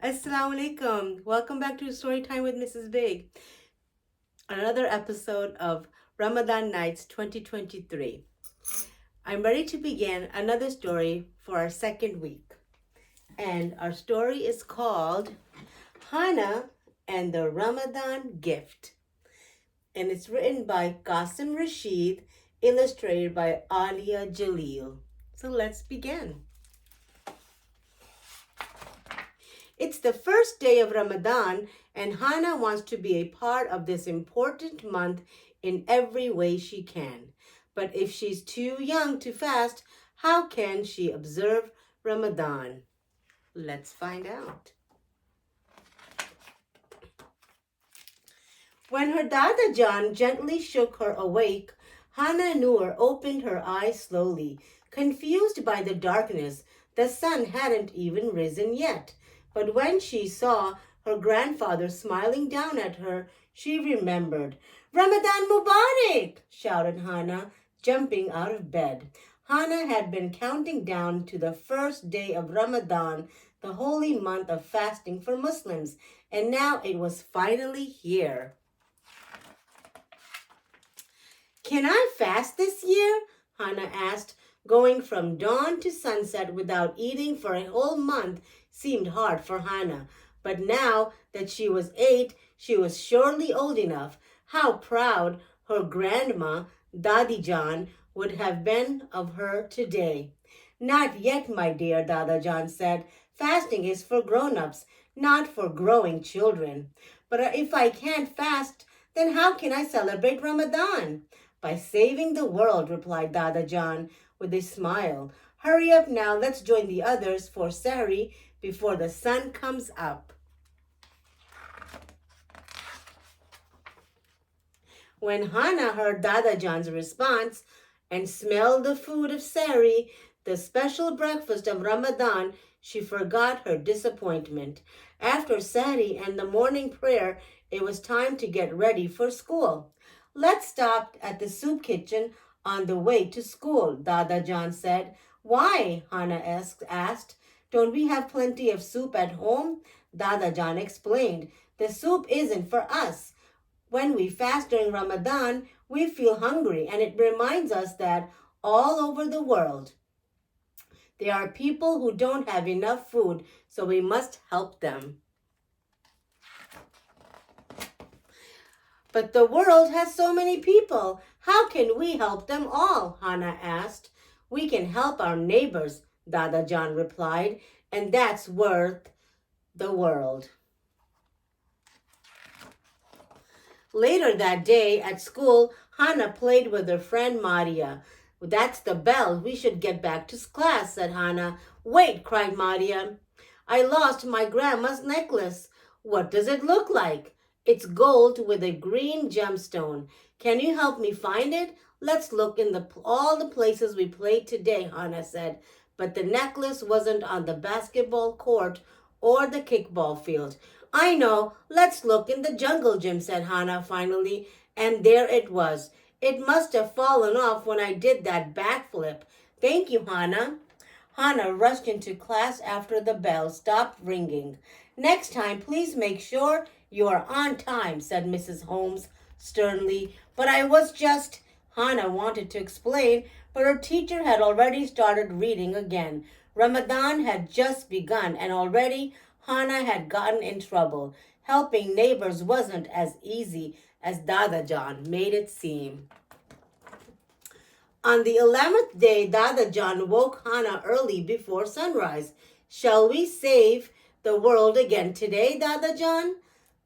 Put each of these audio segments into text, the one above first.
As-Salam Alaikum. Welcome back to Storytime with Mrs. Big. Another episode of Ramadan Nights 2023. I'm ready to begin another story for our second week. And our story is called Hannah and the Ramadan Gift. And it's written by Qasim Rashid, illustrated by Alia Jalil. So let's begin. It's the first day of Ramadan, and Hannah wants to be a part of this important month in every way she can. But if she's too young to fast, how can she observe Ramadan? Let's find out. When her Dada John gently shook her awake, Hannah Noor opened her eyes slowly. Confused by the darkness, the sun hadn't even risen yet. But when she saw her grandfather smiling down at her, she remembered. Ramadan Mubarak! Shouted Hannah, jumping out of bed. Hannah had been counting down to the first day of Ramadan, the holy month of fasting for Muslims, and now it was finally here. Can I fast this year? Hannah asked. Going from dawn to sunset without eating for a whole month seemed hard for Hannah. But now that she was 8, she was surely old enough. How proud her grandma, Dadi Jan, would have been of her today. Not yet, my dear, Dada Jan said. Fasting is for grown-ups, not for growing children. But if I can't fast, then how can I celebrate Ramadan? By saving the world, replied Dada Jan with a smile. Hurry up now, let's join the others for Sahri before the sun comes up. When Hannah heard Dada Jan's response and smelled the food of Sahri, the special breakfast of Ramadan, she forgot her disappointment. After Sahri and the morning prayer, it was time to get ready for school. Let's stop at the soup kitchen on the way to school, Dada Jan said. Why? Hannah asked. Don't we have plenty of soup at home? Dada Jan explained. The soup isn't for us. When we fast during Ramadan, we feel hungry, and it reminds us that all over the world, there are people who don't have enough food, so we must help them. But the world has so many people. How can we help them all? Hannah asked. We can help our neighbors, Dada Jan replied, and that's worth the world. Later that day at school, Hannah played with her friend Maria. That's the bell. We should get back to class, said Hannah. Wait, cried Maria. I lost my grandma's necklace. What does it look like? It's gold with a green gemstone. Can you help me find it? Let's look in all the places we played today, Hannah said. But the necklace wasn't on the basketball court or the kickball field. I know. Let's look in the jungle gym, said Hannah finally. And there it was. It must have fallen off when I did that backflip. Thank you, Hannah. Hannah rushed into class after the bell stopped ringing. Next time, please make sure you are on time, said Mrs. Holmes sternly. But I was just... Hannah wanted to explain, but her teacher had already started reading again. Ramadan had just begun, and already Hannah had gotten in trouble. Helping neighbors wasn't as easy as Dada Jan made it seem. On the 11th day, Dada Jan woke Hannah early before sunrise. Shall we save the world again today, Dada Jan?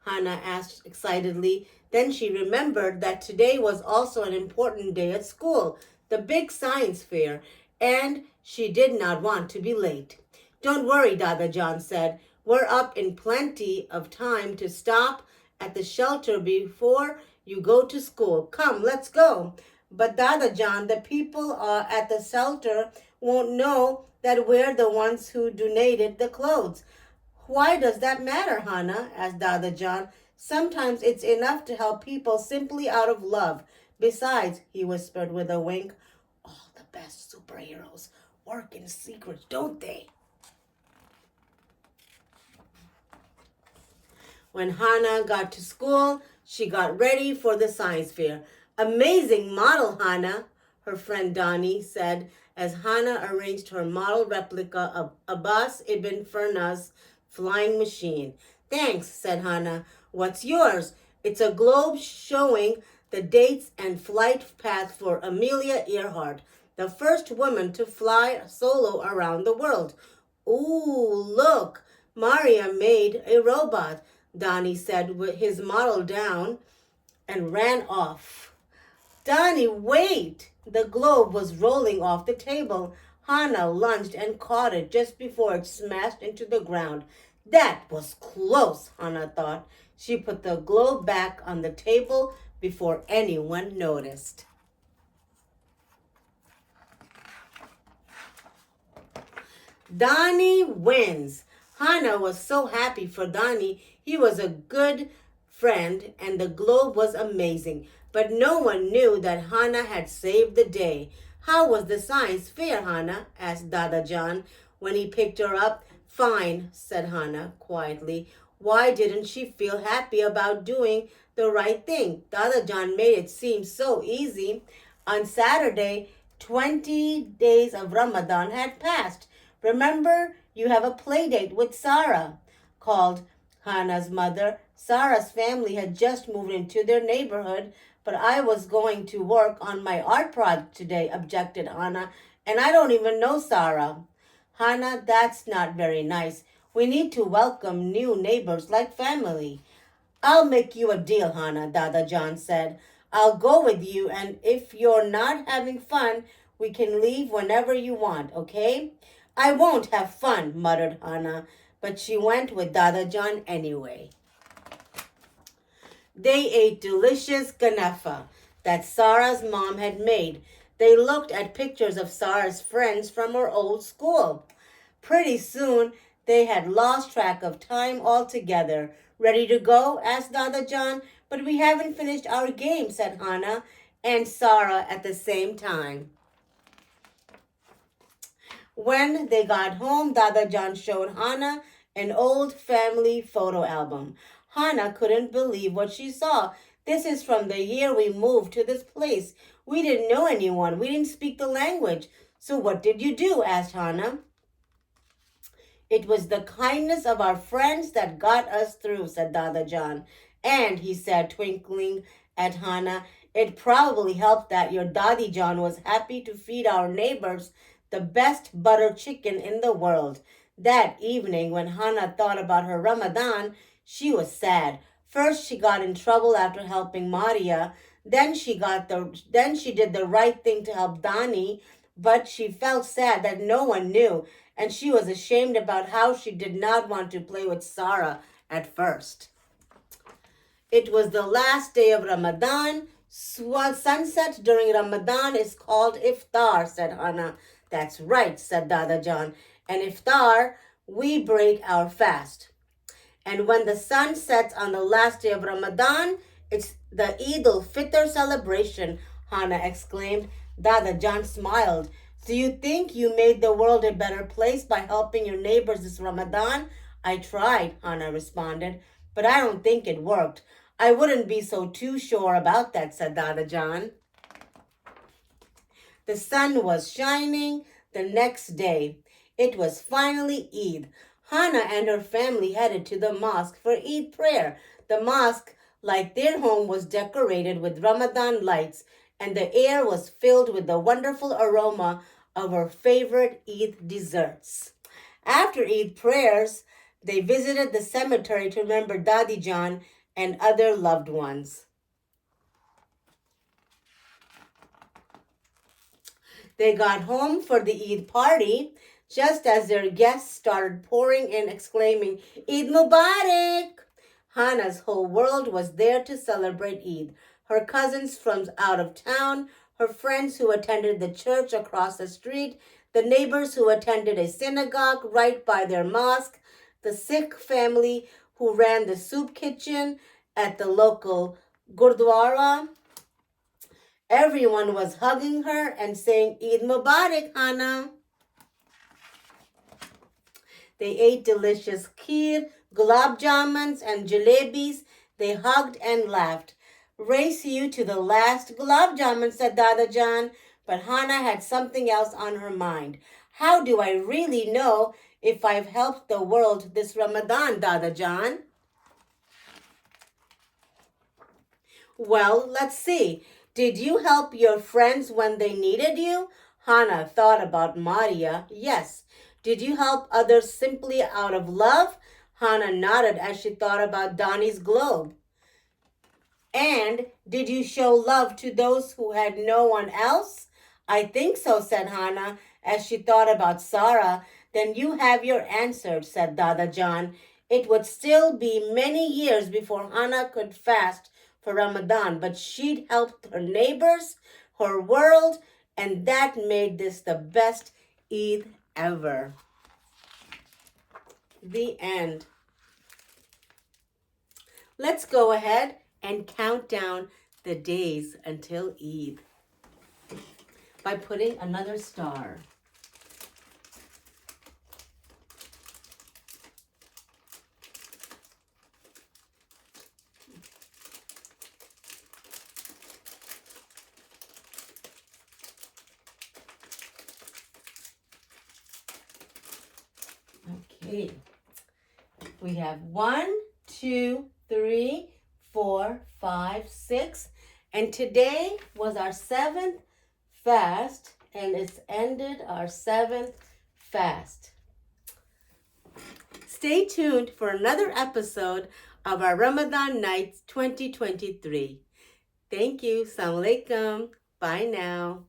Hannah asked excitedly. Then she remembered that today was also an important day at school, the big science fair, and she did not want to be late. Don't worry, Dada Jan said. We're up in plenty of time to stop at the shelter before you go to school. Come, let's go. But Dada Jan, the people at the shelter won't know that we're the ones who donated the clothes. Why does that matter, Hannah? Asked Dada Jan. Sometimes it's enough to help people simply out of love. Besides, he whispered with a wink, all the best superheroes work in secret, don't they? When Hannah got to school, she got ready for the science fair. Amazing model, Hannah, her friend Donnie said as Hannah arranged her model replica of Abbas ibn Firna's flying machine. Thanks, said Hannah. What's yours? It's a globe showing the dates and flight path for Amelia Earhart, the first woman to fly solo around the world. Ooh, look, Maria made a robot, Donnie said with his model down and ran off. Donnie, wait! The globe was rolling off the table. Hannah lunged and caught it just before it smashed into the ground. That was close, Hannah thought. She put the globe back on the table before anyone noticed. Donnie wins. Hannah was so happy for Donnie. He was a good friend and the globe was amazing. But no one knew that Hannah had saved the day. How was the science fair, Hannah? Asked Dada John when he picked her up. Fine, said Hannah quietly. Why didn't she feel happy about doing the right thing? Dada John made it seem so easy. On Saturday, 20 days of Ramadan had passed. Remember, you have a play date with Sarah, called Hannah's mother. Sarah's family had just moved into their neighborhood, but I was going to work on my art project today, objected Hannah, and I don't even know Sarah. Hannah, that's not very nice. We need to welcome new neighbors like family. I'll make you a deal, Hannah, Dada John said. I'll go with you, and if you're not having fun, we can leave whenever you want, okay? I won't have fun, muttered Hannah, but she went with Dada John anyway. They ate delicious ganefa that Sarah's mom had made. They looked at pictures of Sarah's friends from her old school. Pretty soon, they had lost track of time altogether. Ready to go? Asked Dada John. But we haven't finished our game, said Hannah and Sarah at the same time. When they got home, Dada John showed Hannah an old family photo album. Hannah couldn't believe what she saw. This is from the year we moved to this place. We didn't know anyone. We didn't speak the language. So what did you do? Asked Hannah. It was the kindness of our friends that got us through, said Dada John. And, he said, twinkling at Hannah, it probably helped that your Daddy John was happy to feed our neighbors the best butter chicken in the world. That evening, when Hannah thought about her Ramadan, she was sad. First, she got in trouble after helping Maria. Then she did the right thing to help Donnie, but she felt sad that no one knew, and she was ashamed about how she did not want to play with Sarah at first. It was the last day of Ramadan. Sunset during Ramadan is called iftar, said Hannah. That's right, said Dada John. And iftar, we break our fast. And when the sun sets on the last day of Ramadan, it's the Eid al-Fitr celebration, Hannah exclaimed. Dada John smiled. Do you think you made the world a better place by helping your neighbors this Ramadan? I tried, Hannah responded, but I don't think it worked. I wouldn't be so too sure about that, said Dada John. The sun was shining the next day. It was finally Eid. Hannah and her family headed to the mosque for Eid prayer. The mosque, like their home, was decorated with Ramadan lights, and the air was filled with the wonderful aroma of her favorite Eid desserts. After Eid prayers, they visited the cemetery to remember Daddy John and other loved ones. They got home for the Eid party just as their guests started pouring in, exclaiming, Eid Mubarak! Hannah's whole world was there to celebrate Eid. Her cousins from out of town, her friends who attended the church across the street, the neighbors who attended a synagogue right by their mosque, the Sikh family who ran the soup kitchen at the local Gurdwara. Everyone was hugging her and saying, Eid Mubarak, Hannah. They ate delicious kheer, gulab jamuns and jalebis. They hugged and laughed. Race you to the last gulab jamun, said Dada Jan. But Hana had something else on her mind. How do I really know if I've helped the world this Ramadan, Dada Jan? Well, let's see. Did you help your friends when they needed you? Hana thought about Maria. Yes. Did you help others simply out of love? Hana nodded as she thought about Donnie's globe. And did you show love to those who had no one else? I think so, said Hana as she thought about Sarah. Then you have your answer, said Dada John. It would still be many years before Hana could fast for Ramadan, but she'd helped her neighbors, her world, and that made this the best Eid ever. The end. Let's go ahead and count down the days until Eid by putting another star. Okay. We have 1, 2, 3, 4, 5, 6. And today was our 7th fast, and it's ended our 7th fast. Stay tuned for another episode of our Ramadan Night 2023. Thank you. As-Salam Alaikum. Bye now.